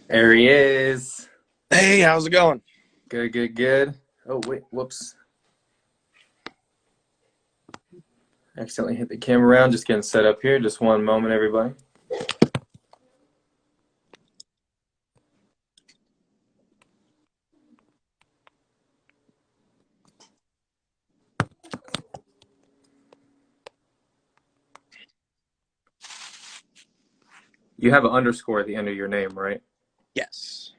There he is. Hey, how's it going? Good, good, good. Oh, wait, whoops. Accidentally hit the camera around. Just getting set up here. Just one moment, everybody. You have an underscore at the end of your name, right? Yes.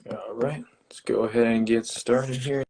All right. Let's go ahead and get started here.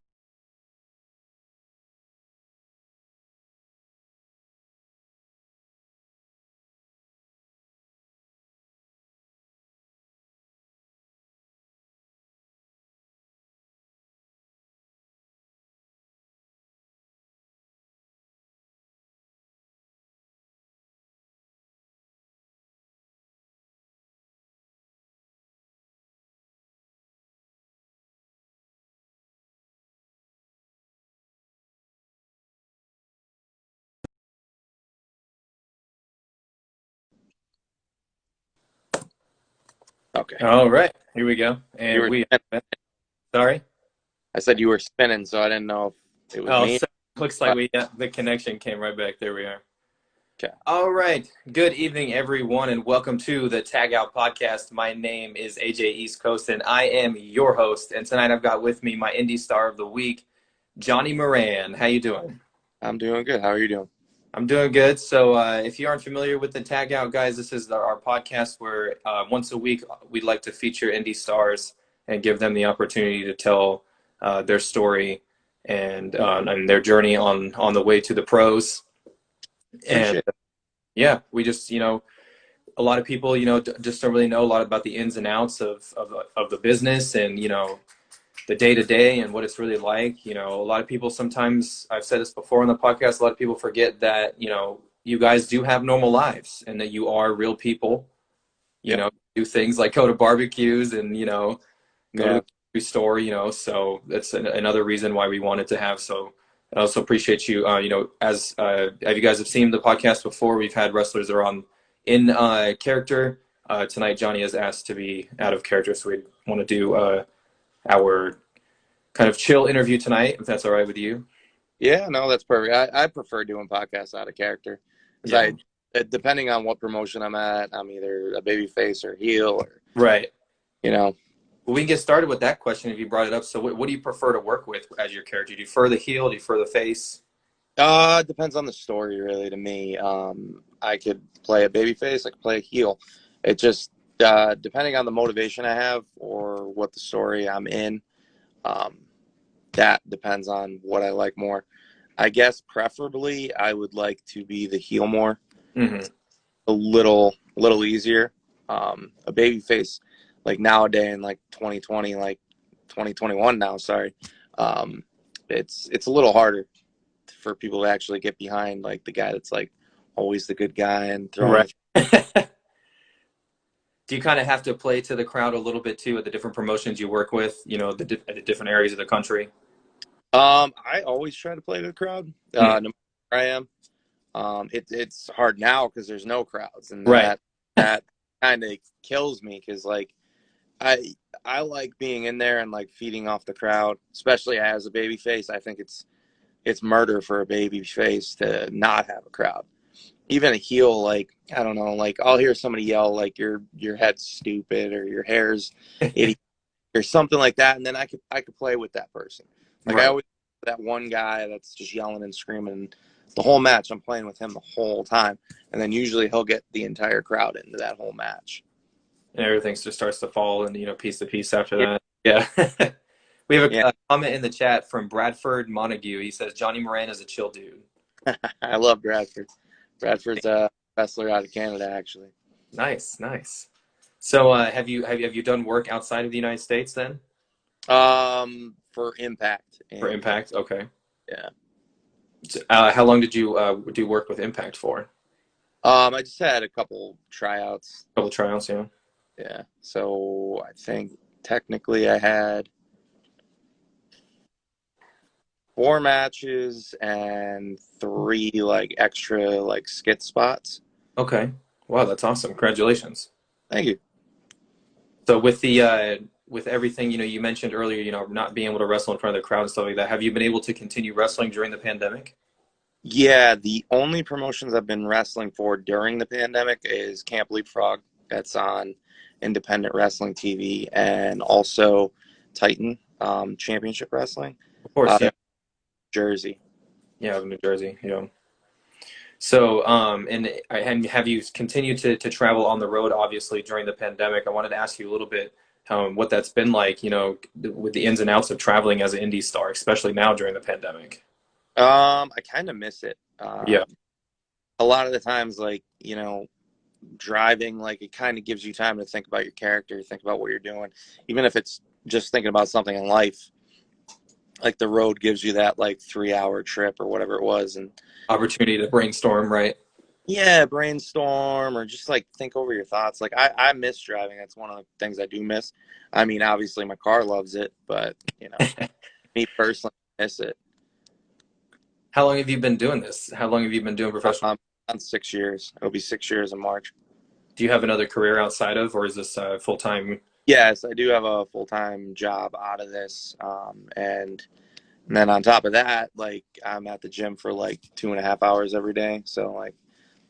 Okay. All right. Here we go. You And were we, spinning. sorry? I said you were spinning, so I didn't know if it was Oh, me. so looks like the connection came right back. There we are. Okay. All right. Good evening, everyone, and welcome to the Tag Out Podcast. My name is AJ East Coast, and I am your host. And tonight I've got with me my Indie Star of the Week, Johnny Moran. How you doing? I'm doing good. How are you doing? I'm doing good. So if you aren't familiar with the Tag Out, guys, this is our podcast where once a week we'd like to feature Indie Stars and give them the opportunity to tell their story and their journey on the way to the pros. And Appreciate it. yeah, we just, a lot of people, just don't really know a lot about the ins and outs of the business and, the day to day and what it's really like. A lot of people sometimes, I've said this before on the podcast, a lot of people forget that, you guys do have normal lives and that you are real people, do things like go to barbecues and, go to the grocery store, so that's another reason why we wanted to have. So I also appreciate you, as you guys have seen the podcast before, we've had wrestlers that are on in character. Tonight, Johnny has asked to be out of character, so we want to do our kind of chill interview tonight, if that's all right with you. Yeah, no, that's perfect. I prefer doing podcasts out of character. Because depending on what promotion I'm at, I'm either a baby face or heel or, Right. Well, we can get started with that question if you brought it up. So what do you prefer to work with as your character? Do you prefer the heel? Do you prefer the face? It depends on the story, really, to me. I could play a baby face, I could play a heel. It just, depending on the motivation I have or what the story I'm in, that depends on what I like more. I guess preferably I would like to be the heel more. Mm-hmm. A little easier. A baby face, like nowadays in like 2020, like 2021 now, sorry. It's a little harder for people to actually get behind, like the guy that's like always the good guy and throwing. Right. Do you kind of have to play to the crowd a little bit too at the different promotions you work with, at the different areas of the country? I always try to play to the crowd, no matter where I am. It's hard now because there's no crowds, and Right. that kind of kills me because like I like being in there and like feeding off the crowd, especially as a baby face. I think it's murder for a baby face to not have a crowd. Even a heel, like I don't know, like I'll hear somebody yell like your head's stupid or your hair's idiot or something like that, and then I could play with that person. Like I Right. always that one guy that's just yelling and screaming the whole match. I'm playing with him the whole time, and then usually he'll get the entire crowd into that whole match. And everything just starts to fall and, piece to piece after that. Yeah. We have a comment in the chat from Bradford Montague. He says, Johnny Moran is a chill dude. I love Bradford. Bradford's a wrestler out of Canada, actually. Nice, nice. So have you done work outside of the United States then? For Impact. For Impact? Okay. Yeah. How long did you do work with Impact for? I just had a couple tryouts. Couple tryouts, yeah. Yeah. So I think technically I had 4 matches and three like extra like skit spots. Okay. Wow, that's awesome. Congratulations. Thank you. So with everything, you mentioned earlier, not being able to wrestle in front of the crowd and stuff like that. Have you been able to continue wrestling during the pandemic? Yeah, the only promotions I've been wrestling for during the pandemic is Camp Leapfrog. That's on independent wrestling TV, and also Titan Championship Wrestling Of course, out yeah. of Jersey. Yeah, of New Jersey, yeah. So, and have you continued to travel on the road, obviously, during the pandemic? I wanted to ask you a little bit what that's been like, with the ins and outs of traveling as an indie star, especially now during the pandemic. I kind of miss it. Yeah, A lot of the times, like, driving, like, it kind of gives you time to think about your character, think about what you're doing, even if it's just thinking about something in life. Like the road gives you that like 3 hour trip or whatever it was, and opportunity to brainstorm, right? yeah, brainstorm or just like think over your thoughts. Like I miss driving. That's one of the things I do miss. I mean, obviously my car loves it, but me personally I miss it. How long have you been doing this? How long have you been doing professional? On 6 years. It'll be 6 years in March. Do you have another career outside of, or is this full time? Yes, I do have a full time job out of this, and then on top of that, like I'm at the gym for like 2.5 hours every day. So like,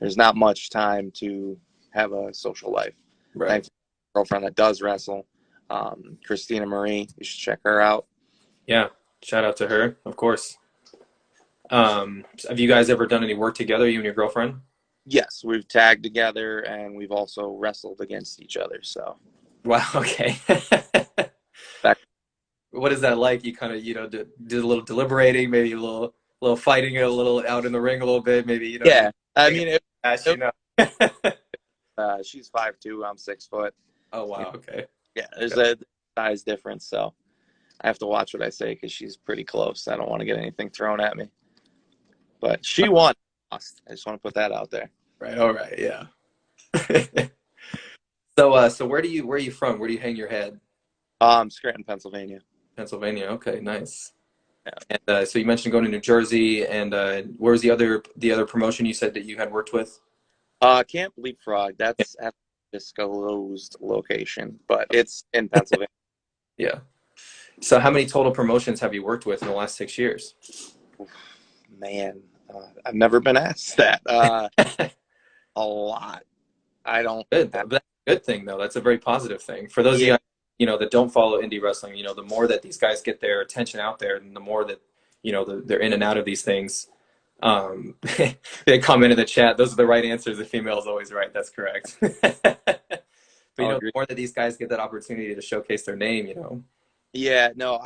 there's not much time to have a social life. Right. Thankfully, my girlfriend that does wrestle, Christina Marie, you should check her out. Yeah. Shout out to her, of course. Have you guys ever done any work together, you and your girlfriend? Yes, we've tagged together and we've also wrestled against each other. So Wow. Okay. back, What is that like? You kind of, did a little deliberating, maybe a little fighting, a little out in the ring a little bit, maybe, yeah. I taking mean, a dash, she's 5'2", I'm 6 foot. Oh, You know, wow. Okay. yeah, there's a size difference, so I have to watch what I say because she's pretty close. I don't want to get anything thrown at me. But she won. I just want to put that out there. Right. All right. Yeah. So where are you from? Where do you hang your head? Scranton, Pennsylvania. Pennsylvania. Okay. Nice. Yeah. And so you mentioned going to New Jersey, and where was the other promotion you said that you had worked with? Camp Leapfrog. That's at a disclosed location, but it's in Pennsylvania. Yeah. So how many total promotions have you worked with in the last 6 years? Man, I've never been asked that. A lot. I don't Good. have. That's a good thing, though. That's a very positive thing. For those of Yeah, you, that don't follow indie wrestling, the more that these guys get their attention out there, and the more that, they're in and out of these things. They comment in the chat, those are the right answers. The female is always right. That's correct. But, I'll the agree. more that these guys get that opportunity to showcase their name, Yeah, no,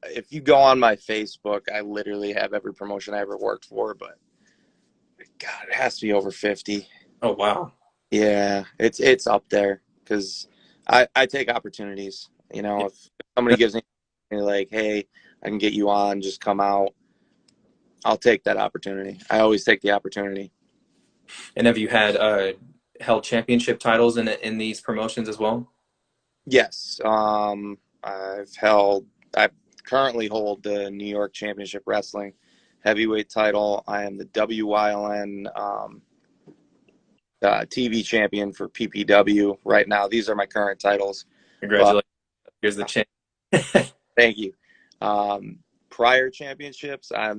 if you go on my Facebook, I literally have every promotion I ever worked for, but God, it has to be over 50. oh, wow. Yeah, it's up there because I take opportunities. If somebody gives me like, hey, I can get you on, just come out. I'll take that opportunity. I always take the opportunity. And have you had held championship titles in these promotions as well? Yes, I currently hold the New York Championship Wrestling heavyweight title. I am the WYLN TV champion for PPW right now. These are my current titles, but Congratulations. Here's the champ. thank you. Um, Prior championships, I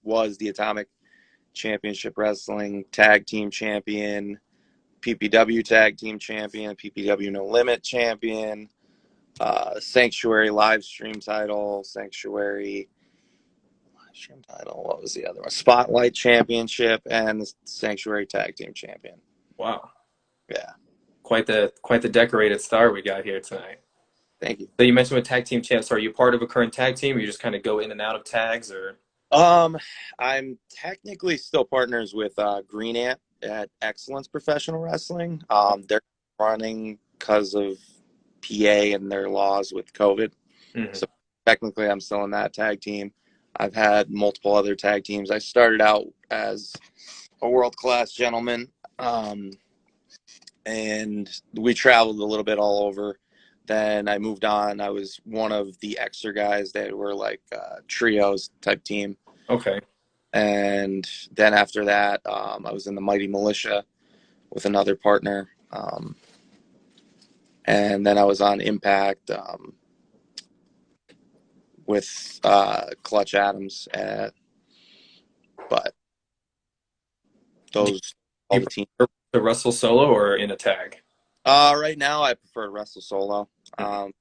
was the Atomic Championship Wrestling Tag Team Champion, PPW Tag Team Champion, PPW No Limit Champion, Sanctuary live stream title, Sanctuary live stream title. What was the other one? Spotlight Championship and the Sanctuary Tag Team Champion. Wow. Yeah, Quite the decorated star we got here tonight. thank you. So you mentioned with tag team champs, are you part of a current tag team, or you just kind of go in and out of tags, or? Um, I'm technically still partners with Green Ant at Excellence Professional Wrestling. They're running because of PA and their laws with COVID. Mhm. So technically, I'm still in that tag team. I've had multiple other tag teams. I started out as a world-class gentleman. And we traveled a little bit all over. Then I moved on. I was one of the extra guys that were like trios type team. Okay. And then after that, I was in the Mighty Militia with another partner. And then I was on Impact with Clutch Adams. But Do those, all you the teams. prefer to wrestle solo or in a tag? Right now, I prefer to wrestle solo. Mhm.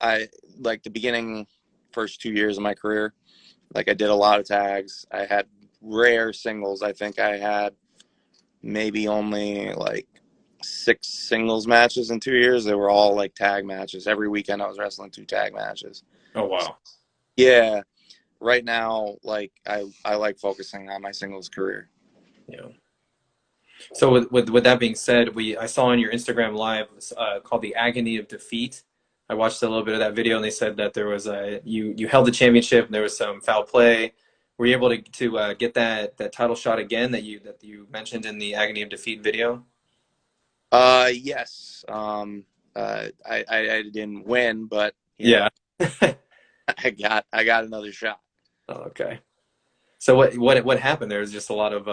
I like the beginning, first 2 years of my career. Like I did a lot of tags. I had rare singles. I think I had maybe only like 6 singles matches in 2 years. They were all like tag matches. Every weekend I was wrestling 2 tag matches. Oh wow. Yeah. Right now, like I like focusing on my singles career. Yeah. So with that being said, we I saw on your Instagram live called the Agony of Defeat. I watched a little bit of that video, and they said that there was a you held the championship, and there was some foul play. Were you able to get that title shot again that you mentioned in the Agony of Defeat video? Yes. I didn't win, but you know, Yeah. I got another shot. Oh, okay. So what happened? There was just a lot of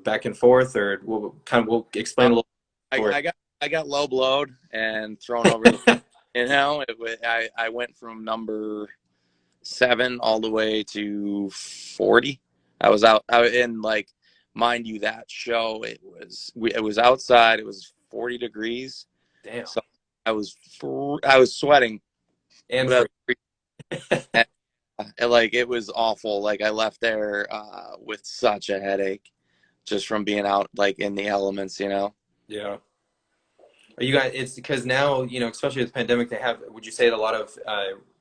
back and forth, or we'll Uh, explain a little story. I got low blowed and thrown over the. I went from number 7 all the way to 40. I was out. In like, mind you, that show it was outside. It was 40 degrees, Damn. so I was sweating, And but I free. was like it was awful. Like I left there with such a headache just from being out like in the elements. Yeah. Are you guys? It's because now, especially with the pandemic, they have. Would you say that a lot of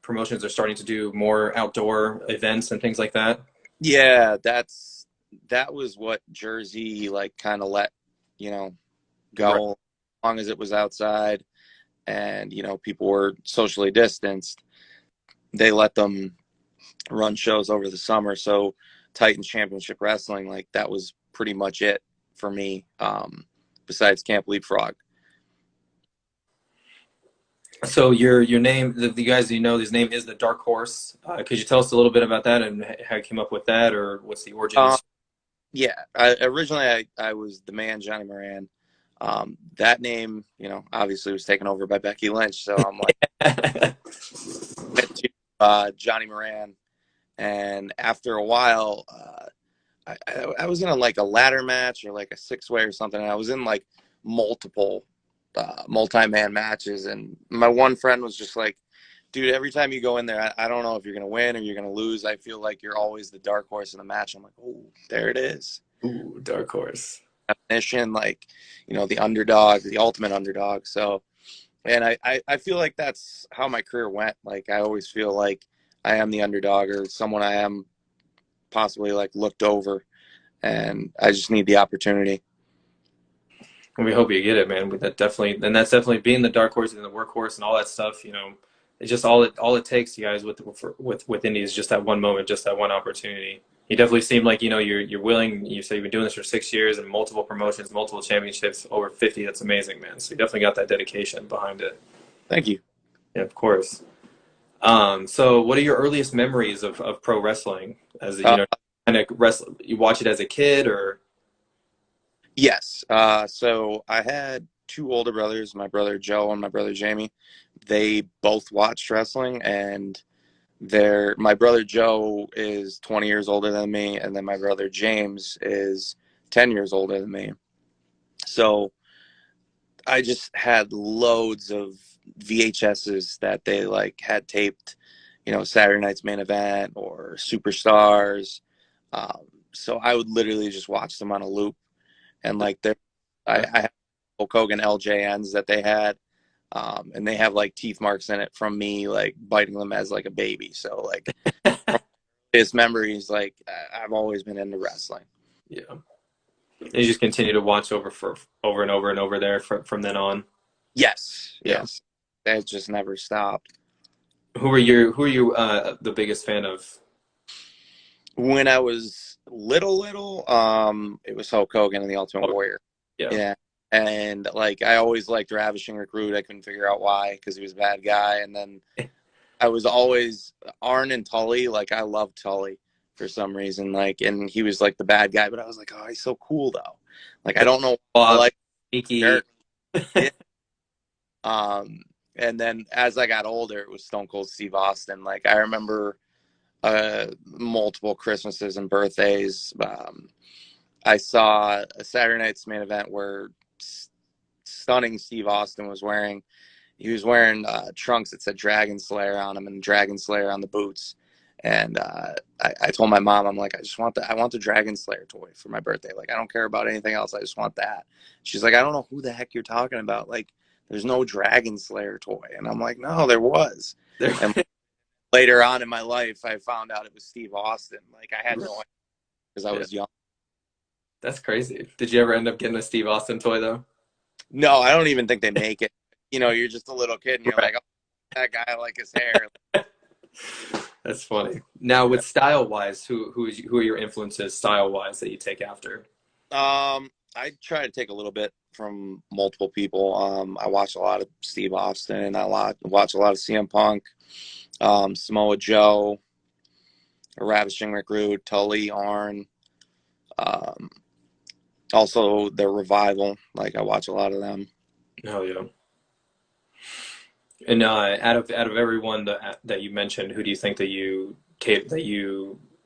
promotions are starting to do more outdoor events and things like that? Yeah, that was what Jersey like kind of let you know Right. go, as long as it was outside and people were socially distanced. They let them run shows over the summer. So Titans Championship Wrestling, like that was pretty much it for me. Besides Camp Leapfrog. So your name, the guys his name is the Dark Horse. Could you tell us a little bit about that and how you came up with that, or what's the Uh, origins? yeah, originally I was the man Johnny Moran. That name, obviously was taken over by Becky Lynch. So I'm like, went to Johnny Moran, and after a while, I was in like a ladder match or like a 6-way or something. And I was in like multiple multi-man matches, and my one friend was just like, dude, every time you go in there, I don't know if you're gonna win or you're gonna lose. I feel like you're always the dark horse in the match. I'm like, oh, there it is. Ooh, Dark Horse. Definition, like, the underdog, the ultimate underdog. So, and I feel like that's how my career went. Like I always feel like I am the underdog or someone I am possibly like looked over, and I just need the opportunity. Well, we hope you get it, man. That's definitely being the Dark Horse and the workhorse and all that stuff. It's just all it takes, you guys, with Indy is just that one moment, just that one opportunity. You definitely seem like you're willing. You say you've been doing this for 6 years and multiple promotions, multiple championships, over 50. That's amazing, man. So you definitely got that dedication behind it. Thank you. Yeah, of course. So what are your earliest memories of pro wrestling? As Uh, kind of wrestle, you watch it as a kid, or yes. So I had 2 older brothers, my brother Joe and my brother Jamie. They both watched wrestling, and my brother Joe is 20 years older than me, and then my brother James is 10 years older than me. So I just had loads of VHSs that they like had taped, Saturday Night's Main Event or Superstars. Um, so I would literally just watch them on a loop, and like I have Hulk Hogan LJNs that they had, and they have like teeth marks in it from me like biting them as like a baby. So like his memories, like I've always been into wrestling. yeah, and you just continue to watch over and over and over there from then on. Yes, Yeah. yes, that just never stopped. Who are you the biggest fan of? When I was little, it was Hulk Hogan and the Ultimate Oh, Warrior. yeah. Yeah. And like I always liked Ravishing Recruit. I couldn't figure out why because he was a bad guy. And then I was always Arn and Tully. Like I loved Tully for some reason. Like, and he was like the bad guy, but I was like, oh, he's so cool though. Like I don't know. I Bob, like sneaky. Eric. Yeah. Um, and then as I got older, it was Stone Cold Steve Austin. Like I remember multiple Christmases and birthdays. I saw a Saturday Night's Main Event where stunning Steve Austin was wearing. He was wearing trunks that said Dragon Slayer on them and Dragon Slayer on the boots. And I told my mom, I'm like, I want the Dragon Slayer toy for my birthday. Like, I don't care about anything else. I just want that. She's like, I don't know who the heck you're talking about. Like, there's no Dragon Slayer toy. And I'm like, no, there was. And later on in my life, I found out it was Steve Austin. Like, I had no idea because I Yeah, was young. that's crazy. Did you ever end up getting a Steve Austin toy though? No, I don't even think they make it. You know, you're just a little kid and you're Right. like, oh, that guy, I like his hair. That's funny. Now, with style wise, who are your influences style wise that you take after? I try to take a little bit from multiple people. I watch a lot of Steve Austin and watch a lot of CM Punk, Samoa Joe, Ravishing Rick Rude, Tully, Arn. Um, also the Revival. Like I watch a lot of them. Oh yeah. And out of everyone that you mentioned, who do you think that you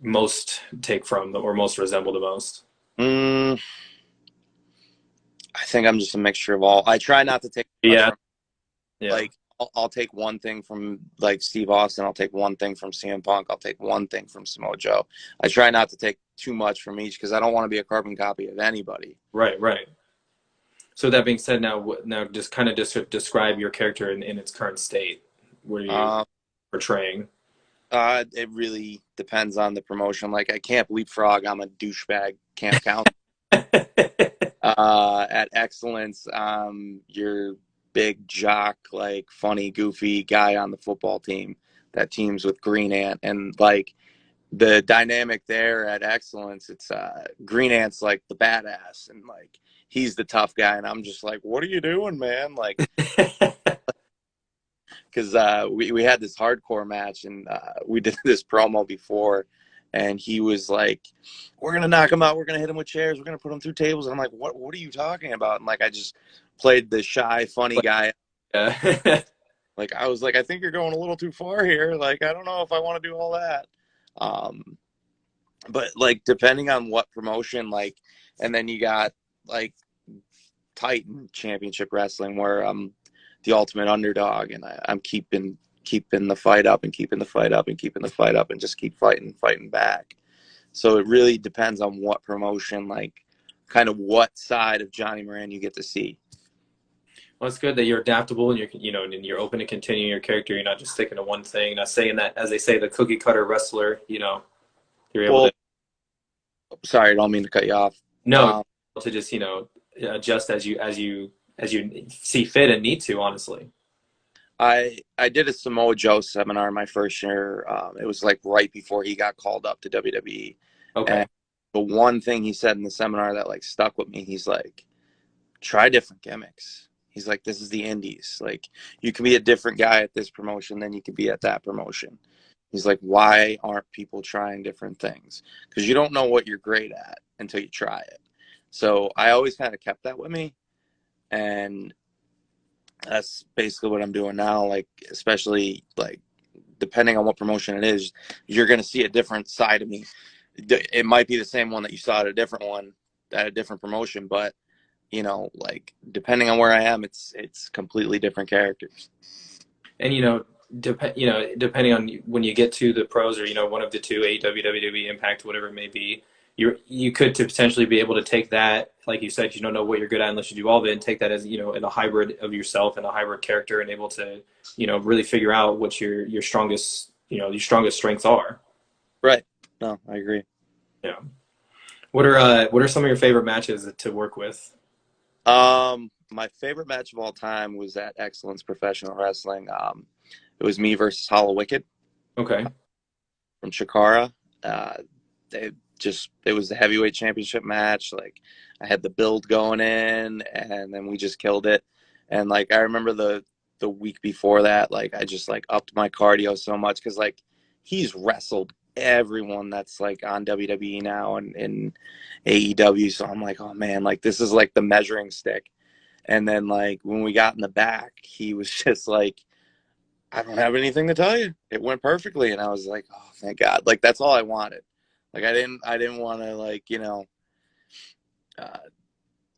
most take from or most resemble the most? Mm, I think I'm just a mixture of all. I try not to take much Yeah, from yeah, like I'll take one thing from like Steve Austin. I'll take one thing from CM Punk. I'll take one thing from Samoa Joe. I try not to take too much from each because I don't want to be a carbon copy of anybody. right, right. So that being said, now just kind of describe your character in its current state. What are you Um, portraying? it really depends on the promotion. Like I Camp Leapfrog, I'm a douchebag camp counselor. At Excellence, your big jock, like funny, goofy guy on the football team that teams with Green Ant, and like the dynamic there at Excellence, it's Green Ant's like the badass, and like he's the tough guy, and I'm just like, what are you doing, man? Like, because we had this hardcore match, and we did this promo before, and he was like, "We're gonna knock him out. We're gonna hit him with chairs. We're gonna put him through tables." And I'm like, What are you talking about?" And like, I just played the shy, funny guy. Yeah. Like, I was like, "I think you're going a little too far here. Like, I don't know if I want to do all that." Um, but like, depending on what promotion, like, and then you got like Titan Championship Wrestling, where I'm the ultimate underdog, and I'm keeping the fight up and keeping the fight up and keeping the fight up and just keep fighting back. So it really depends on what promotion, like, kind of what side of Johnny Moran you get to see. Well, it's good that you're adaptable and and you're open to continuing your character. You're not just sticking to one thing. Not saying that, as they say, the cookie cutter wrestler. You're able Well, to sorry, I don't mean to cut you off. no Um, to just adjust as you see fit and need to. Honestly. I did a Samoa Joe seminar my first year. It was like right before he got called up to WWE, Okay. and the one thing he said in the seminar that like stuck with me, he's like, try different gimmicks. He's like, this is the indies. Like, you can be a different guy at this promotion than you can be at that promotion. He's like, why aren't people trying different things? Because you don't know what you're great at until you try it. So I always kind of kept that with me. And that's basically what I'm doing now. Like, especially like, depending on what promotion it is, you're going to see a different side of me. It might be the same one that you saw at a different one, at a different promotion, but like depending on where I am, it's completely different characters. And depending on when you get to the pros or one of the two, AEW, WWE, Impact, whatever it may be, you could to potentially be able to take that, like you said, you don't know what you're good at unless you do all of it, and take that as in a hybrid of yourself and a hybrid character, and able to really figure out what your strongest your strongest strengths are. Right. No, I agree. Yeah. What are some of your favorite matches to work with? My favorite match of all time was at Excellence Professional Wrestling. It was me versus Hollow Wicked Okay. from Chikara. Uh, it was the heavyweight championship match. Like I had the build going in, and then we just killed it. And like I remember the week before that, like I just like upped my cardio so much because like he's wrestled everyone that's like on WWE now and in AEW. So I'm like, oh man, like this is like the measuring stick. And then like when we got in the back, he was just like, I don't have anything to tell you. It went perfectly. And I was like, oh, thank God. Like, that's all I wanted. Like, I didn't want to like, uh,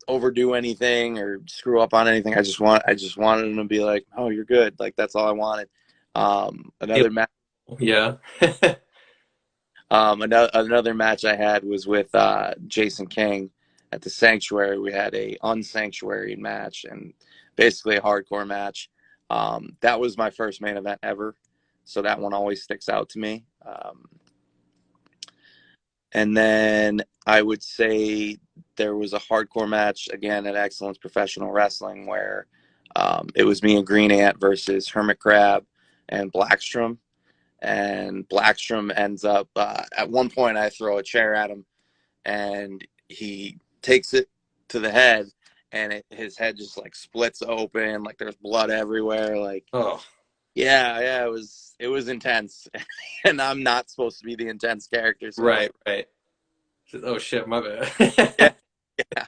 overdo anything or screw up on anything. I just wanted him to be like, oh, you're good. Like, that's all I wanted. Another match, Yeah. another match I had was with, Jason King at the Sanctuary. We had a unsanctuary match and basically a hardcore match. That was my first main event ever, so that one always sticks out to me. And then I would say there was a hardcore match again at Excellence Professional Wrestling where it was me and Green Ant versus Hermit Crab and Blackstrom. And Blackstrom ends up at one point I throw a chair at him and he takes it to the head and his head just like splits open, like there's blood everywhere. Like, Oh, yeah, it was intense, and I'm not supposed to be the intense character, so right, like, right. Oh shit, my yeah, bad. yeah.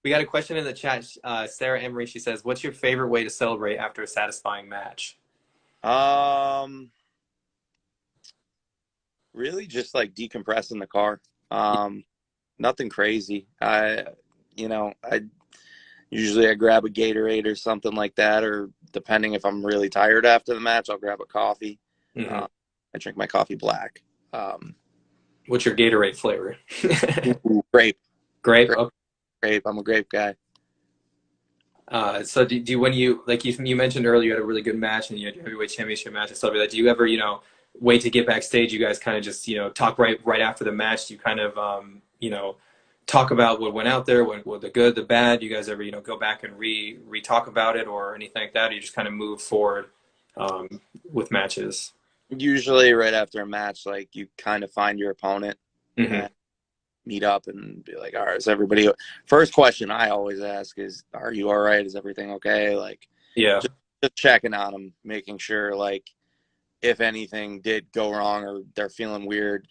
We got a question in the chat. Sarah Emery, she says, "What's your favorite way to celebrate after a satisfying match?" Um, really just like decompress in the car. Nothing crazy. I usually I grab a Gatorade or something like that, or depending if I'm really tired after the match, I'll grab a coffee. Hmm. I drink my coffee black. Um, What's your Gatorade flavor? Grape, Grape. grape, Okay. grape. I'm a grape guy. So do you when you like you mentioned earlier you had a really good match and you had your heavyweight championship match and stuff like that. Do you ever wait to get backstage? You guys kind of just talk right after the match. Do you kind of talk about what went out there, what the good, the bad? Do you guys ever go back and re talk about it or anything like that? Or you just kind of move forward um, with matches? Usually, right after a match, like you kind of find your opponent Hmm. and meet up and be like, "All right, is everybody?" First question I always ask is, "Are you all right? Is everything okay?" Like Yeah. just checking on them, making sure like if anything did go wrong or they're feeling weird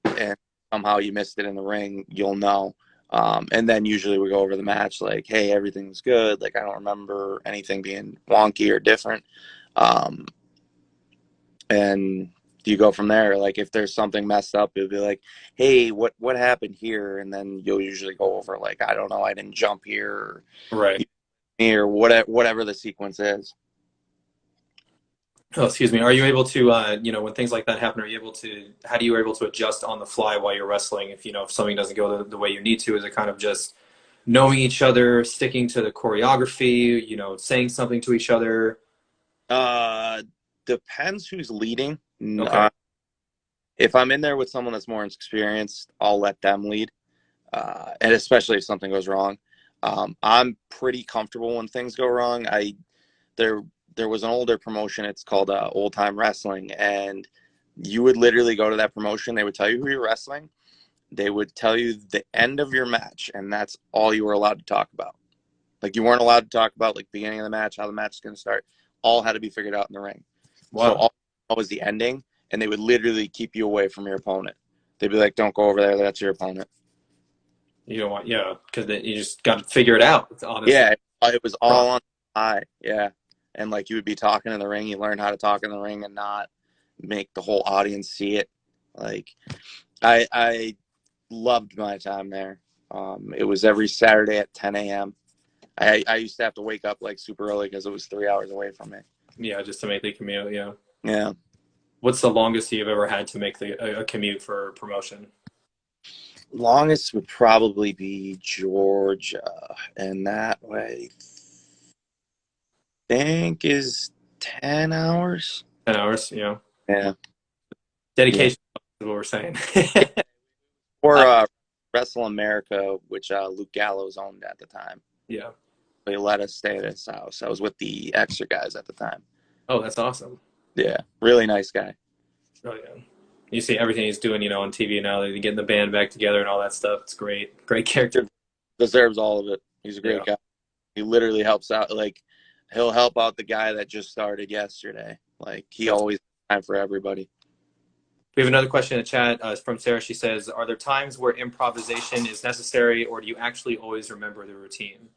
and somehow you missed it in the ring, you'll know. And then usually we go over the match like, hey, everything's good. Like I don't remember anything being wonky or different. Um, and you go from there. Like if there's something messed up, you'll be like, hey, what happened here? And then you'll usually go over like, I don't know, I didn't jump here Right. or whatever the sequence is. Oh, excuse me. Are you able to, when things like that happen, are you able to, how do you able to adjust on the fly while you're wrestling? If something doesn't go the way you need to, is it kind of just knowing each other, sticking to the choreography, saying something to each other? Uh, Depends who's leading. Okay. If I'm in there with someone that's more experienced, I'll let them lead. And especially if something goes wrong. I'm pretty comfortable when things go wrong. There there was an older promotion. It's called Old Time Wrestling, and you would literally go to that promotion. They would tell you who you're wrestling. They would tell you the end of your match, and that's all you were allowed to talk about. Like you weren't allowed to talk about like beginning of the match, how the match is going to start. All had to be figured out in the ring. So Wow. all was the ending, and they would literally keep you away from your opponent. They'd be like, "Don't go over there. That's your opponent." You don't want, yeah, because you just got to figure it out, honestly. Yeah, it was all on high. Yeah, and like you would be talking in the ring, you learn how to talk in the ring and not make the whole audience see it. Like I loved my time there. It was every Saturday at 10 a.m. I used to have to wake up like super early because it was 3 hours away from me. Yeah, just to make the commute, yeah. Yeah, What's the longest you've ever had to make a commute for promotion? longest would probably be Georgia, and that way I think is 10 hours. 10 hours, yeah. Yeah, yeah. Dedication is what we're saying. Or Uh, Wrestle America, which Luke Gallows owned at the time. yeah. They let us stay at his house. I was with the extra guys at the time. Oh, that's awesome. Yeah, really nice guy. Oh, yeah. You see everything he's doing, on TV now. They're getting the band back together and all that stuff. It's great. Great character. Deserves all of it. He's a great Yeah. guy. He literally helps out. Like he'll help out the guy that just started yesterday. Like he That's always has time for everybody. We have another question in the chat from Sarah. She says, "Are there times where improvisation is necessary, or do you actually always remember the routine?"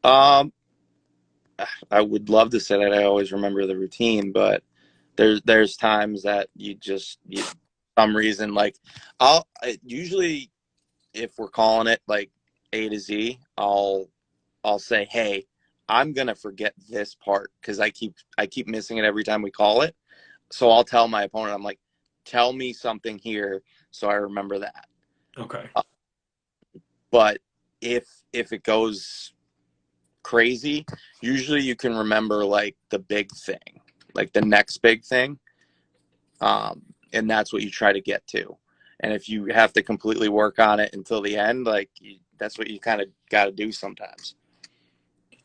Um, I would love to say that I always remember the routine, but there's times that you some reason like usually if we're calling it like A to Z, I'll say, hey, I'm gonna forget this part because I keep missing it every time we call it. So I'll tell my opponent, I'm like, tell me something here so I remember that. Okay. Uh, but if it goes crazy, usually you can remember like the big thing, like the next big thing, and that's what you try to get to. And if you have to completely work on it until the end, that's what you kind of got to do sometimes.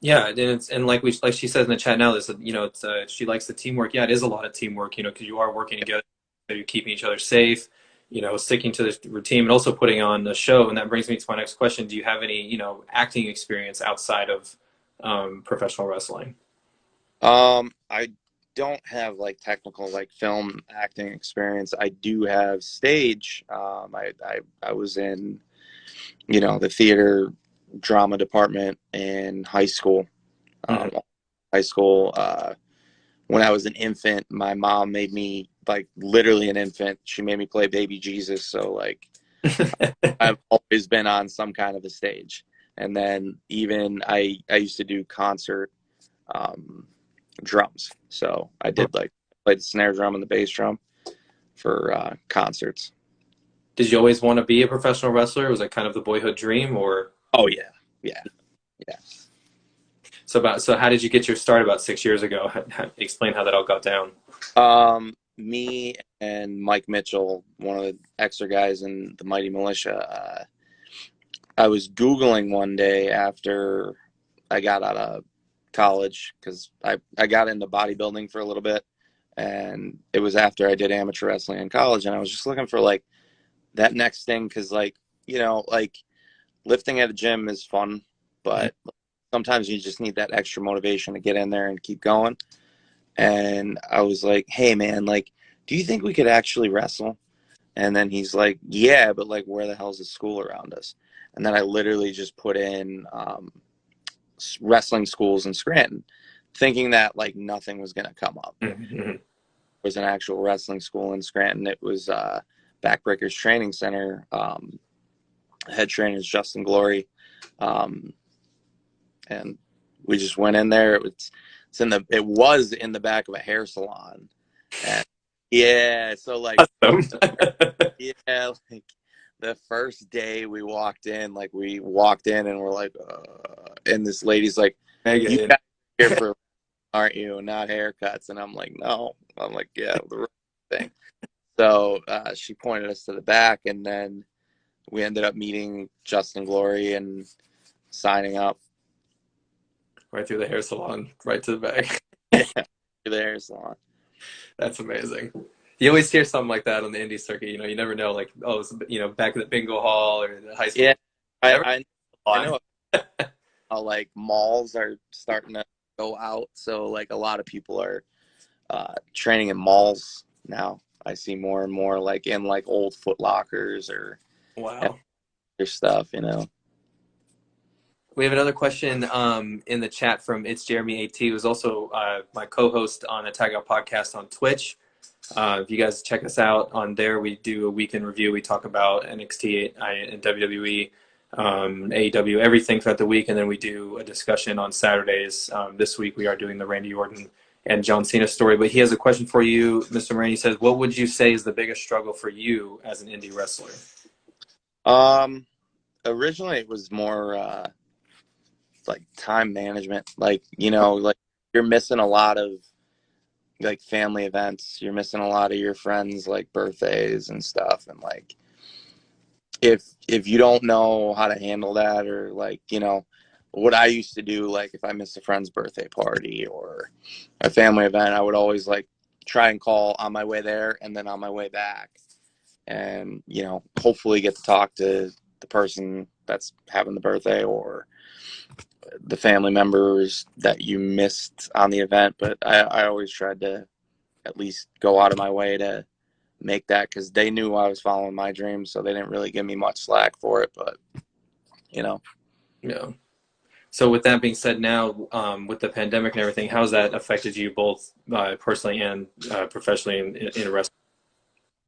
Yeah, and like she says in the chat now, this it's she likes the teamwork. Yeah, it is a lot of teamwork, because you are working together, so you're keeping each other safe, sticking to the routine, and also putting on a show. And that brings me to my next question: do you have any acting experience outside of professional wrestling? I don't have like technical like film acting experience. I do have stage. I was in the theater drama department in high school. Hmm. Um, high school. When I was an infant, my mom made me like literally an infant. She made me play baby Jesus. So like I've always been on some kind of a stage. And then even I used to do concert um, drums. So I did like play the snare drum and the bass drum for concerts. Did you always want to be a professional wrestler? Was that kind of the boyhood dream, or Oh yeah, yeah, yeah. so? How did you get your start about 6 years ago? Explain how that all got down. Me and Mike Mitchell, one of the extra guys in the Mighty Militia. I was Googling one day after I got out of college because I got into bodybuilding for a little bit, and it was after I did amateur wrestling in college, and I was just looking for like that next thing because like lifting at a gym is fun, Mhm. but sometimes you just need that extra motivation to get in there and keep going. And I was like, hey man, like, do you think we could actually wrestle? And then he's like, yeah, but like, where the hell's the school around us? And then I literally just put in wrestling schools in Scranton, thinking that like nothing was going to come up. Mhm. There was an actual wrestling school in Scranton. It was Backbreakers Training Center. Head trainer is Justin Glory. Um, and we just went in there. It was in the back of a hair salon. And yeah, so like Awesome. yeah, like the first day we walked in, like we walked in and we're like, and this lady's like, "You Megan. guys are here for, aren't you? Not haircuts." And I'm like, "No." I'm like, "Yeah, the right thing." So she pointed us to the back, and then we ended up meeting Justin Glory and signing up. Right through the hair salon, right to the back. Yeah, to the hair salon. That's amazing. You always hear something like that on the indie circuit. You never know, like, oh, it's, back at the bingo hall or the high school. Yeah, I Never I, I salon. know how like malls are starting to go out, so like a lot of people are training in malls now. I see more and more like in like old Foot Lockers or Wow. other stuff. We have another question in the chat from It's Jeremy AT, who's also my co-host on the Tag Out podcast on Twitch. If you guys check us out on there, we do a weekend review. We talk about NXT and WWE, AEW, everything throughout the week, and then we do a discussion on Saturdays. This week we are doing the Randy Orton and John Cena story. But he has a question for you, Mr. Moran. He says, "What would you say is the biggest struggle for you as an indie wrestler?" Um, Originally it was more like time management. Like you're missing a lot of like family events. You're missing a lot of your friends like birthdays and stuff, and like if you don't know how to handle that or like what I used to do, like if I missed a friend's birthday party or a family event, I would always like try and call on my way there and then on my way back, and hopefully get to talk to the person that's having the birthday or the family members that you missed on the event. But I always tried to at least go out of my way to make that, because they knew I was following my dreams, so they didn't really give me much slack for it. But you know Yeah. So with that being said, now with the pandemic and everything, how's that affected you both personally and professionally in wrestling?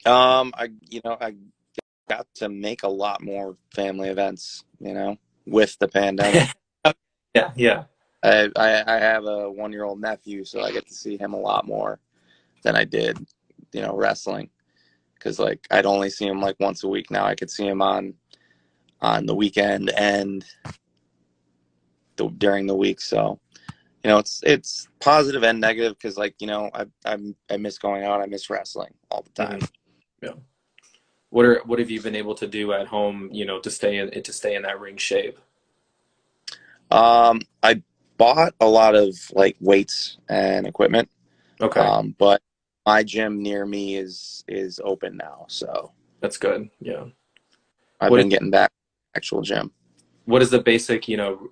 I got to make a lot more family events, with the pandemic. Yeah, yeah. I have a 1-year-old nephew, so I get to see him a lot more than I did, wrestling. Because like I'd only see him like once a week. Now I could see him on the weekend and during the week. So it's positive and negative, because like I miss going out. I miss wrestling all the time. Hmm. Yeah. What have you been able to do at home, to stay in that ring shape? I bought a lot of like weights and equipment, Okay, but my gym near me is open now, so that's good. Yeah. I've What is been getting back to the actual gym. what is the basic,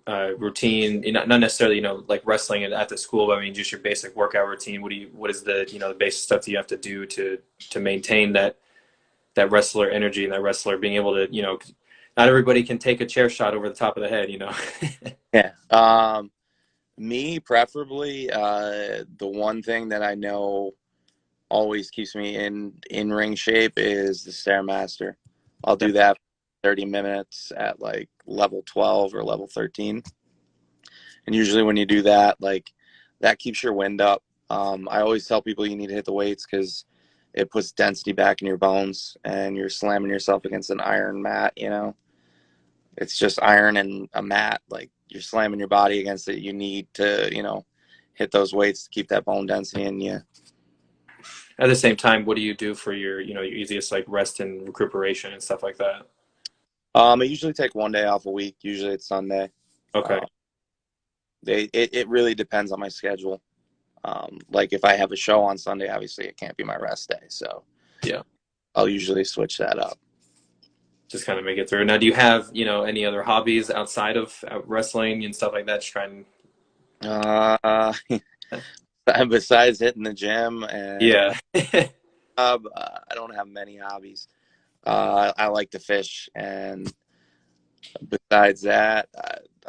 routine? Not necessarily, like wrestling at the school, but I mean just your basic workout routine. What is the, the basic stuff that you have to do to maintain that wrestler energy and that wrestler being able to, not everybody can take a chair shot over the top of the head. Yeah. Me preferably, the one thing that I know always keeps me in ring shape is the stairmaster. I'll do that for 30 minutes at like level 12 or level 13. And usually when you do that, like that keeps your wind up. I always tell people you need to hit the weights because it puts density back in your bones, and you're slamming yourself against an iron mat. It's just iron and a mat. Like you're slamming your body against it. You need to, hit those weights to keep that bone density in you. At the same time, what do you do for your, your easiest like rest and recuperation and stuff like that? I usually take one day off a week. Usually it's Sunday. Okay. Uh, it really depends on my schedule. Like if I have a show on Sunday, obviously it can't be my rest day. So Yeah. I'll usually switch that up. Just kind of make it through. Now, do you have, any other hobbies outside of wrestling and stuff like that? Just trying. Uh, besides hitting the gym and Yeah. I don't have many hobbies. I like to fish, and besides that,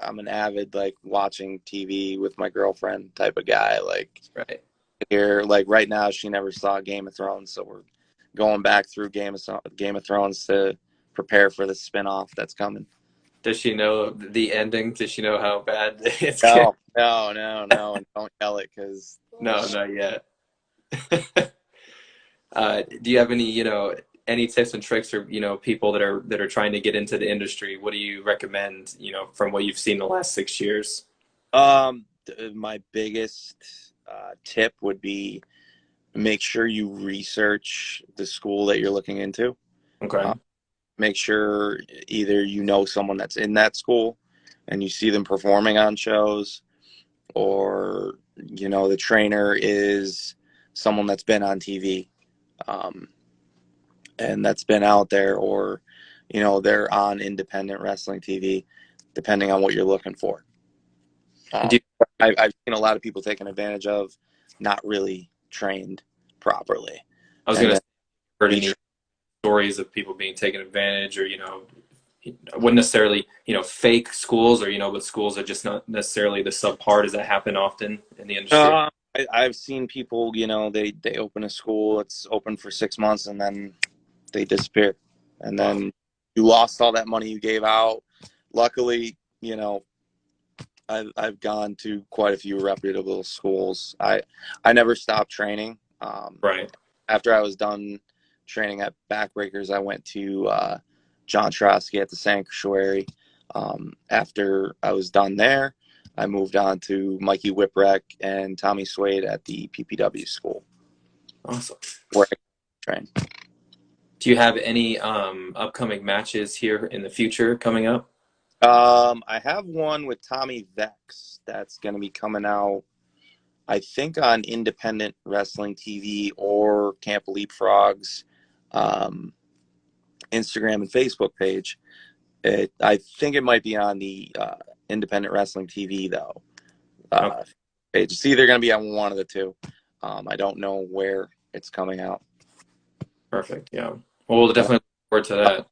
I'm an avid like watching TV with my girlfriend type of guy. Like Right. here, like right now, she never saw Game of Thrones, so we're going back through Game of Thrones to prepare for the spinoff that's coming. Does she know the ending? Does she know how bad it's going? No, no, no, no, and don't yell it because No, not yet. Do you have any, any tips and tricks for, people that are trying to get into the industry? What do you recommend, from what you've seen the last 6 years? my biggest tip would be make sure you research the school that you're looking into. Okay. Uh, Make sure either you know someone that's in that school and you see them performing on shows, or the trainer is someone that's been on TV, um, and that's been out there, or they're on independent wrestling TV, depending on what you're looking for. And Um, I've seen a lot of people taken advantage of, not really trained properly, I was and going to then say, heard any retrain. stories of people being taken advantage or, I wouldn't necessarily, fake schools or, but schools are just not necessarily the subpar. Does that happen often in the industry? I've seen people, they open a school, it's open for 6 months, and then they disappear, and Wow. then you lost all that money you gave out. Luckily, I've gone to quite a few reputable schools. I never stopped training. Right. After I was done training at Backbreakers, I went to John Trosky at the Sanctuary. After I was done there, I moved on to Mikey Whipwreck and Tommy Swade at the PPW school, Awesome. where I trained. Do you have any upcoming matches here in the future coming up? I have one with Tommy Vex that's going to be coming out I think on Independent Wrestling TV or Camp Leapfrog's um, Instagram and Facebook page. I think it might be on the Independent Wrestling TV though. Okay, It's either going to be on one of the two. I don't know where it's coming out. perfect. Yeah. Well, we'll And definitely look forward to that. it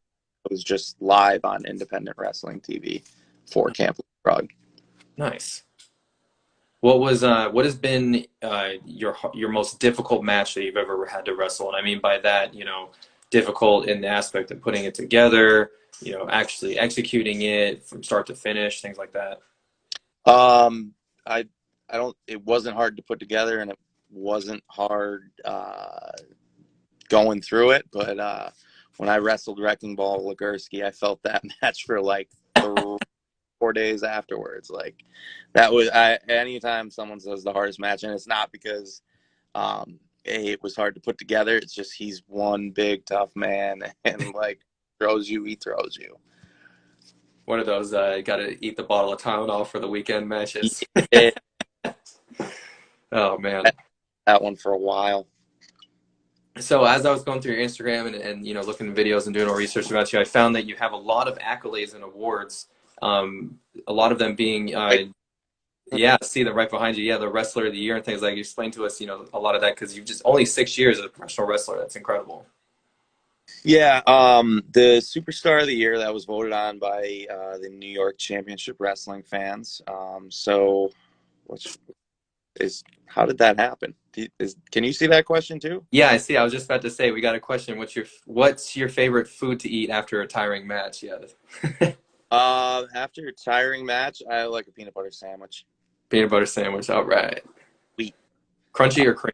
was just live on Independent Wrestling TV for Camp Leapfrog. Nice. What has been your most difficult match that you've ever had to wrestle? And I mean by that, difficult in the aspect of putting it together, actually executing it from start to finish, things like that. Um, I I don't. It wasn't hard to put together, and it wasn't hard going through it. But when I wrestled Wrecking Ball Ligursky, I felt that match for like 4 days afterwards. Like that was anytime someone says the hardest match, and it's not because it was hard to put together. It's just he's one big tough man, and like throws you, he throws you. One of those got to eat the bottle of Tylenol for the weekend He matches. did Oh man. that one for a while. So as I was going through your Instagram and looking at videos and doing more research about you, I found that you have a lot of accolades and awards. A lot of them being yeah, see them right behind you. Yeah, the wrestler of the year and things like you explained to us, a lot of that because you've just only 6 years as a professional wrestler. That's incredible. Yeah, the superstar of the year that was voted on by the New York Championship Wrestling fans. So, what's is how did that happen? Can you see that question too? Yeah, I see. I was just about to say we got a question. What's your favorite food to eat after a tiring match? Yeah. After a tiring match, I like a peanut butter sandwich. Peanut butter sandwich. All right. Wheat. Crunchy or cream?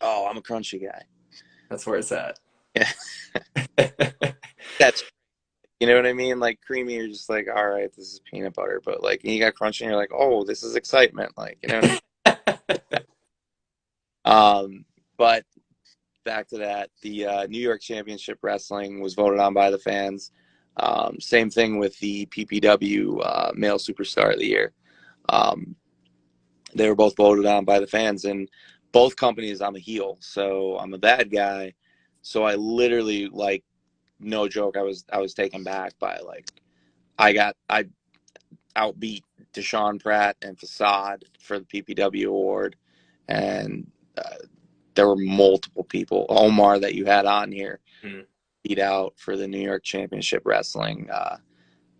Oh, I'm a crunchy guy. That's where it's at. Yeah, that's you know what I mean. Like creamy, you're just like, all right, this is peanut butter, but like you got crunchy, and you're like, oh, this is excitement. Like you know what I mean? But back to that, the New York Championship Wrestling was voted on by the fans. Same thing with the PPW Male Superstar of the Year. Um, they were both voted on by the fans, and both companies. I'm a heel, so I'm a bad guy. So I literally, like, no joke, I was taken back by like I outbeat Deshaun Pratt and Facade for the PPW award, and there were multiple people. Omar that you had on here Mm, beat out for the New York Championship Wrestling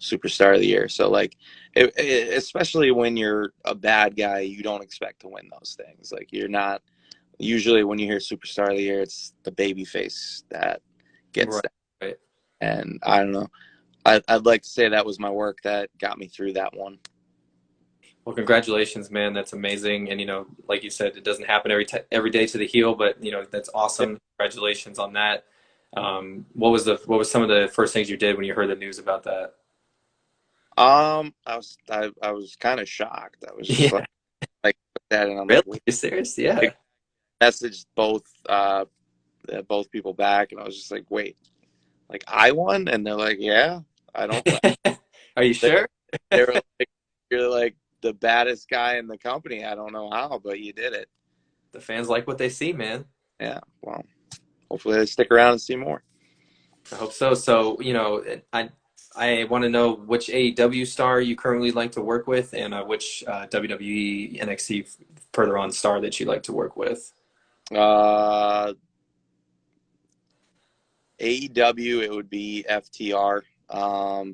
Superstar of the Year. So like, especially when you're a bad guy, you don't expect to win those things. Like you're not usually when you hear Superstar of the Year, it's the baby face that gets right. that. Right. And I don't know. I'd like to say that was my work that got me through that one. Well, congratulations, man. That's amazing. And like you said, it doesn't happen every day to the heel, but that's awesome. Congratulations on that. What was some of the first things you did when you heard the news about that? I was kind of shocked. I was just Yeah. like that, and I'm Really? like, wait, You serious? Yeah. like, messaged both people back, and I was just like, wait, like I won, and they're like, yeah, I don't. Are you They, sure? they were like, you're like the baddest guy in the company. I don't know how, but you did it. The fans like what they see, man. Yeah. Well, hopefully they stick around and see more. I hope so. So, I want to know which AEW star you currently like to work with, and which WWE NXT further on star that you like to work with. Uh, AEW, it would be FTR.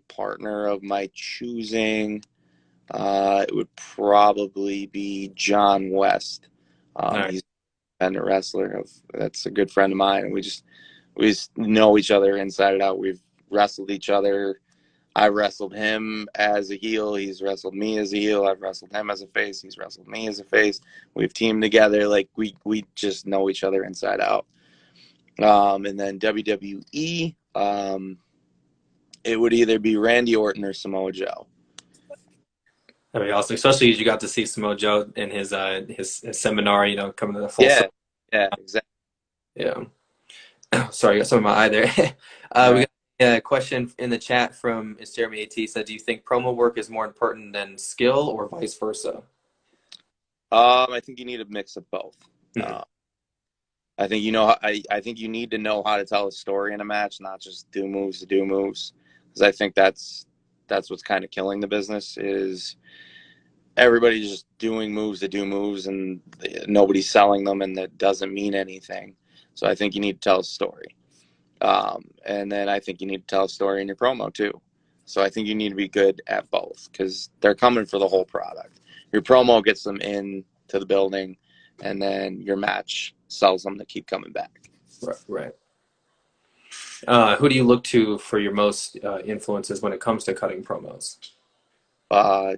Partner of my choosing, it would probably be John West. Nice. He's a independent wrestler. That's a good friend of mine. We just know each other inside and out. We've wrestled each other. I wrestled him as a heel. He's wrestled me as a heel. I've wrestled him as a face. He's wrestled me as a face. We've teamed together. Like we just know each other inside out. And then WWE, it would either be Randy Orton or Samoa Joe. That'd be awesome, especially as you got to see Samoa Joe in his seminar, coming to the full Yeah, circle. yeah, exactly. Yeah. Sorry, I got some in my eye there. We Right. got a question in the chat from it's Jeremy AT said, "Do you think promo work is more important than skill, or vice versa?" I think you need a mix of both. Mhm. Uh, I think I think you need to know how to tell a story in a match, not just do moves to do moves. Because I think that's what's kind of killing the business is everybody's just doing moves to do moves, and nobody's selling them, and that doesn't mean anything. So I think you need to tell a story, and then I think you need to tell a story in your promo too. So I think you need to be good at both because they're coming for the whole product. Your promo gets them in to the building, and then your match sells them to keep coming back. Right, right. Who do you look to for your most influences when it comes to cutting promos?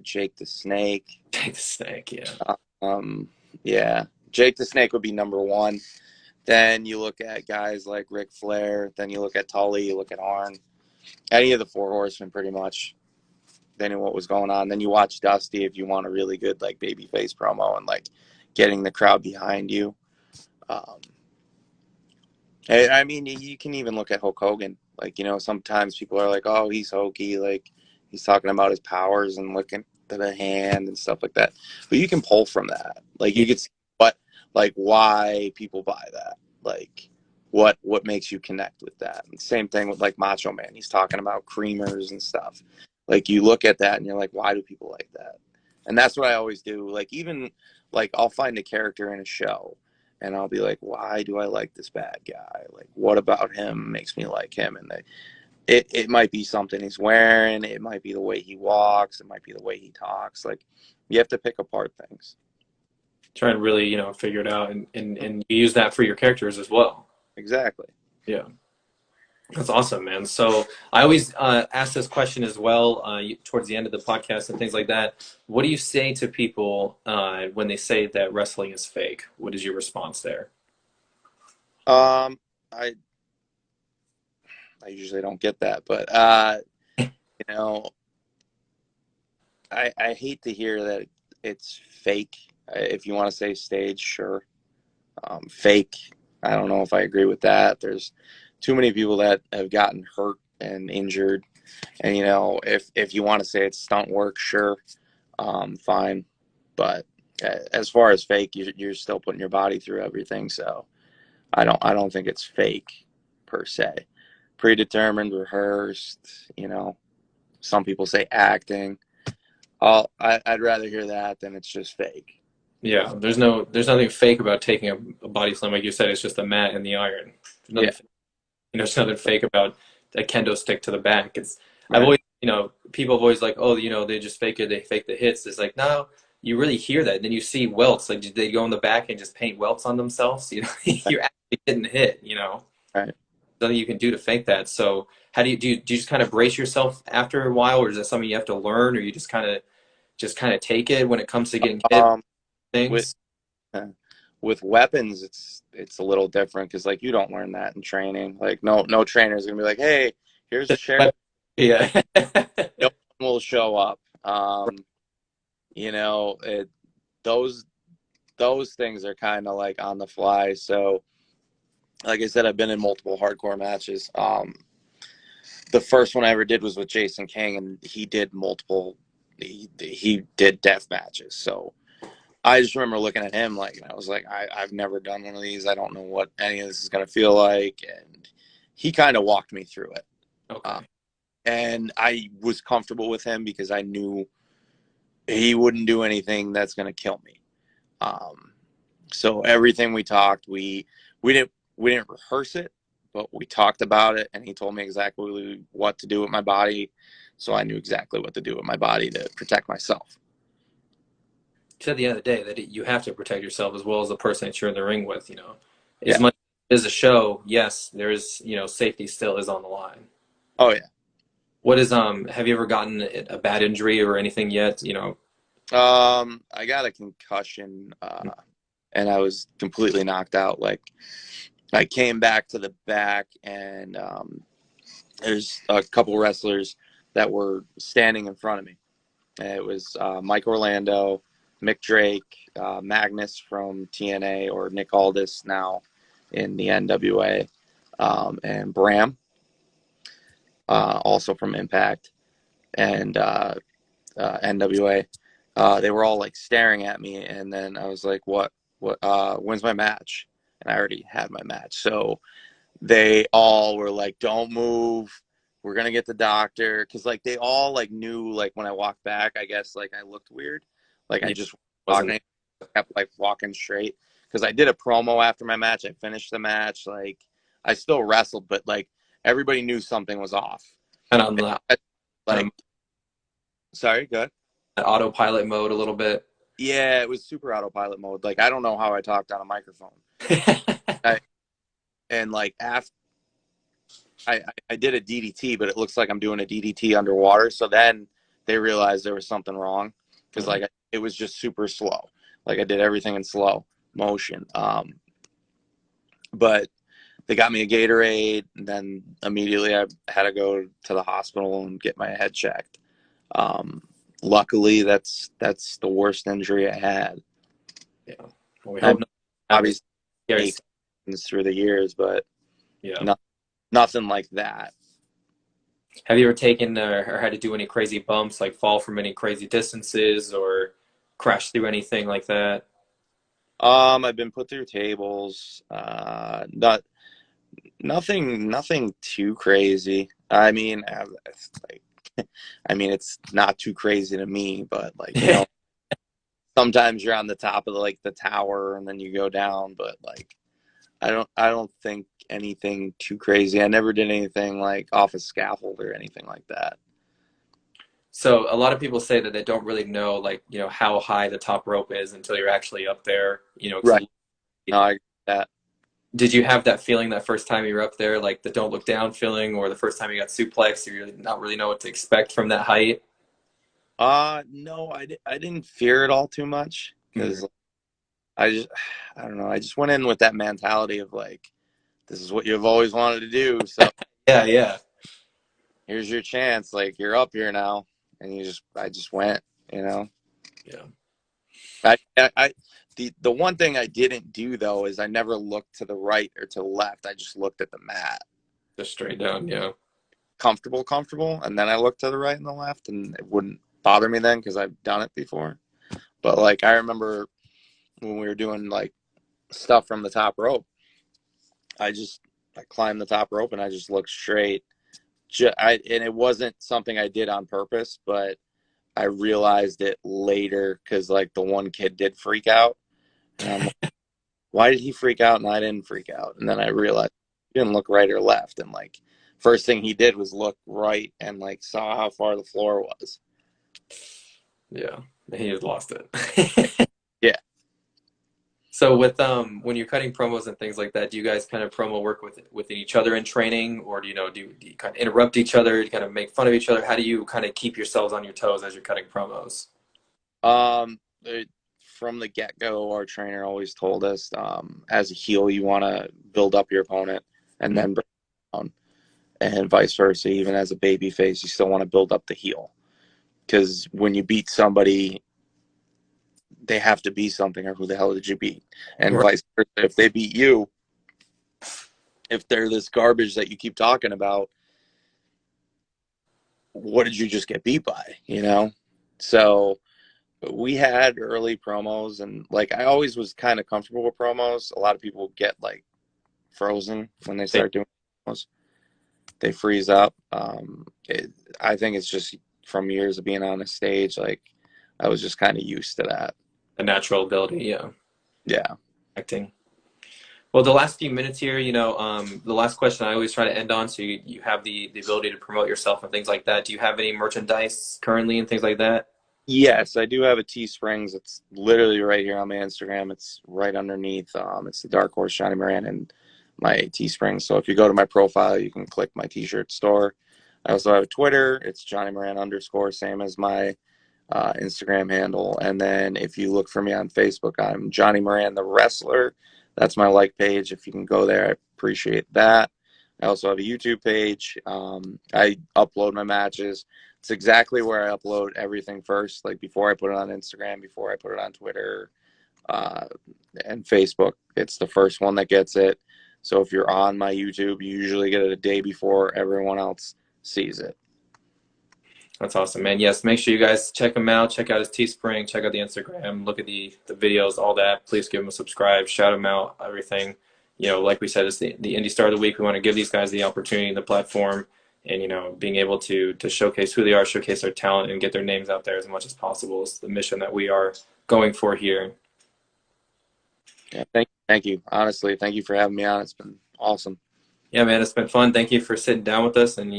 Jake the Snake. Take the snake, yeah. Um, yeah, Jake the Snake would be number one. Then you look at guys like Ric Flair. Then you look at Tully. You look at Arn. Any of the Four Horsemen, pretty much. They knew what was going on. Then you watch Dusty if you want a really good like babyface promo and like getting the crowd behind you. Um, I mean, you can even look at Hulk Hogan. Like, sometimes people are like, "Oh, he's hokey." Like, he's talking about his powers and looking to the hand and stuff like that. But you can pull from that. Like, Yeah. you could see why people buy that. Like, what makes you connect with that. And same thing with like Macho Man. He's talking about creamers and stuff. Like, you look at that and you're like, why do people like that? And that's what I always do. Like, even like I'll find a character in a show and I'll be like, why do I like this bad guy? Like, what about him makes me like him? And it might be something he's wearing, it might be the way he walks, it might be the way he talks. Like, you have to pick apart things. Try and really, figure it out and you use that for your characters as well. Exactly. Yeah. That's awesome, man. So I always ask this question as well towards the end of the podcast and things like that. What do you say to people when they say that wrestling is fake? What is your response there? Um, I I usually don't get that, but you know, I hate to hear that it's fake. If you want to say stage, sure. Fake. I don't know if I agree with that. There's too many people that have gotten hurt and injured, and if you want to say it's stunt work, sure, fine. But as far as fake, you're still putting your body through everything. So I don't think it's fake per se. Predetermined, rehearsed. Some people say acting. I'd rather hear that than it's just fake. Yeah, there's nothing fake about taking a body slam, like you said. It's just a mat and the iron. There's Yeah, nothing, there's nothing fake about a kendo stick to the back. I've right. always, people have always like, oh, they just fake it, they fake the hits. It's like, no, you really hear that. Then you see welts, like they go in the back and just paint welts on themselves. You're actually getting hit. Right. Nothing you can do to fake that. So how do you just kind of brace yourself after a while, or is that something you have to learn, or you just kind of take it when it comes to getting hit Um, with things? with weapons, it's a little different because like you don't learn that in training. Like no trainer is gonna be like, hey, here's a chair. Yeah. No one will show up. It, those those things are kind of like on the fly. So, like I said, I've been in multiple hardcore matches. The first one I ever did was with Jason King, and he did multiple. He did death matches. So I just remember looking at him like, and I was like, I've never done one of these. I don't know what any of this is gonna feel like, and he kind of walked me through it. Uh, Okay. and I was comfortable with him because I knew he wouldn't do anything that's gonna kill me. Um, so everything we talked, we didn't rehearse it, but we talked about it, and he told me exactly what to do with my body, so I knew exactly what to do with my body to protect myself. To the end of the day, that you have to protect yourself as well as the person that you're in the ring with. As Yeah. much as a show, yes, there is, safety still is on the line. Oh yeah. What is have you ever gotten a bad injury or anything yet? I got a concussion, and I was completely knocked out. Like I came back to the back, and there's a couple wrestlers that were standing in front of me. And it was Mike Orlando, Mick Drake, Magnus from TNA, or Nick Aldis now in the NWA, and Bram, also from Impact and NWA. they were all like staring at me, and then I was like, what when's my match? And I already had my match. So they all were like, don't move, we're gonna get the doctor, because like they all like knew, like when I walked back, I guess like I looked weird, like I Yeah, just wasn't walking, kept like walking straight, because I did a promo after my match, I finished the match, like I still wrestled, but like everybody knew something was off. kind of on the kind Like, of sorry, good. autopilot mode a little bit. Yeah, it was super autopilot mode. Like I don't know how I talked on a microphone. I, and like after I did a DDT, but it looks like I'm doing a DDT underwater. So then they realized there was something wrong, because like it was just super slow. Like I did everything in slow motion. But they got me a Gatorade, and then immediately I had to go to the hospital and get my head checked. Um, Luckily, that's the worst injury I had. Yeah. Well, we I hope not to have this obviously scary. aches through the years, but Yeah. not, nothing like that. Have you ever taken or had to do any crazy bumps, like fall from any crazy distances or crash through anything like that? I've been put through tables. Nothing too crazy. I mean, it's like, I mean, it's not too crazy to me, but like, you know, sometimes you're on the top of like the tower and then you go down, but like, I don't think anything too crazy. I never did anything like off a scaffold or anything like that. So a lot of people say that they don't really know, like, how high the top rope is until you're actually up there, Right. 'cause No, I get that. did you have that feeling that first time you were up there, like the don't look down feeling, or the first time you got suplexed, you really not really know what to expect from that height? No, I didn't fear it all too much, Mhm. because I just, I don't know. I just went in with that mentality of like, this is what you've always wanted to do. So Yeah, yeah, here's your chance. Like you're up here now, and I just went. You know, yeah. I the one thing I didn't do though is I never looked to the right or to the left. I just looked at the mat, Just straight down, yeah. comfortable, and then I looked to the right and the left, and it wouldn't bother me then because I've done it before. But like I remember when we were doing like stuff from the top rope, I just I climbed the top rope and I just looked straight. And it wasn't something I did on purpose, but I realized it later because like the one kid did freak out, and I'm like, why did he freak out and I didn't freak out? And then I realized he didn't look right or left, and like first thing he did was look right and like saw how far the floor was. Yeah, he just lost it. Yeah. So with when you're cutting promos and things like that, do you guys kind of promo work with each other in training, or do you kind of interrupt each other, do you kind of make fun of each other? How do you kind of keep yourselves on your toes as you're cutting promos? Um, from the get go, our trainer always told us, as a heel, you want to build up your opponent and Mhm. then bring it down, and vice versa. Even as a baby face, you still want to build up the heel, because when you beat somebody, they have to be something, or who the hell did you beat? And Right. vice versa. If they beat you, if they're this garbage that you keep talking about, what did you just get beat by? You know? So we had early promos, and like I always was kind of comfortable with promos. A lot of people get like frozen when they start doing promos. They freeze up. I think it's just from years of being on the stage, like I was just kind of used to that. A natural ability, yeah, Yeah. acting. Well, the last few minutes here, the last question I always try to end on, so you have the ability to promote yourself and things like that. Do you have any merchandise currently and things like that? Yes, I do have a Teesprings. It's literally right here on my Instagram. It's right underneath. It's the Dark Horse Johnny Moran and my Teesprings. So if you go to my profile, you can click my T-shirt store. I also have a Twitter. It's Johnny Moran _ same as my Instagram handle. And then if you look for me on Facebook, I'm Johnny Moran the Wrestler. That's my like page. If you can go there, I appreciate that. I also have a YouTube page. I upload my matches. It's exactly where I upload everything first, like before I put it on Instagram, before I put it on Twitter, uh, and Facebook. It's the first one that gets it. So if you're on my YouTube, you usually get it a day before everyone else sees it. That's awesome, man. Yes, make sure you guys check him out. Check out his Teespring. Check out the Instagram. Look at the videos, all that. Please give him a subscribe. Shout him out. Everything. Like we said, it's the Indie Star of the Week. We want to give these guys the opportunity, the platform, and being able to showcase who they are, showcase their talent, and get their names out there as much as possible is the mission that we are going for here. Yeah, thank you. Honestly, thank you for having me on. It's been awesome. Yeah, man, it's been fun. Thank you for sitting down with us and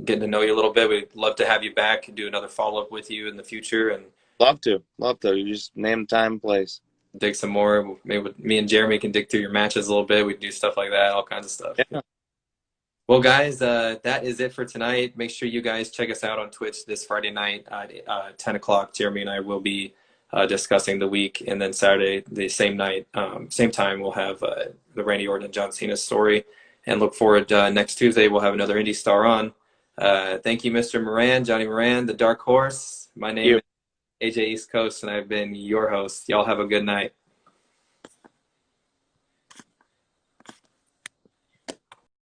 getting to know you a little bit. We'd love to have you back and do another follow up with you in the future and Love to, love to. You just name time, and place. dig some more. Maybe me and Jeremy can dig through your matches a little bit. We can do stuff like that, all kinds of stuff. Yeah, Well, guys, that is it for tonight. Make sure you guys check us out on Twitch this Friday night at 10 o'clock. Jeremy and I will be discussing the week. And then Saturday, the same night, same time, we'll have the Randy Orton and John Cena story. And look forward next Tuesday, we'll have another Indie Star on. Thank you, Mr. Moran, Johnny Moran, the Dark Horse. My thank name you. is AJ East Coast, and I've been your host. Y'all have a good night.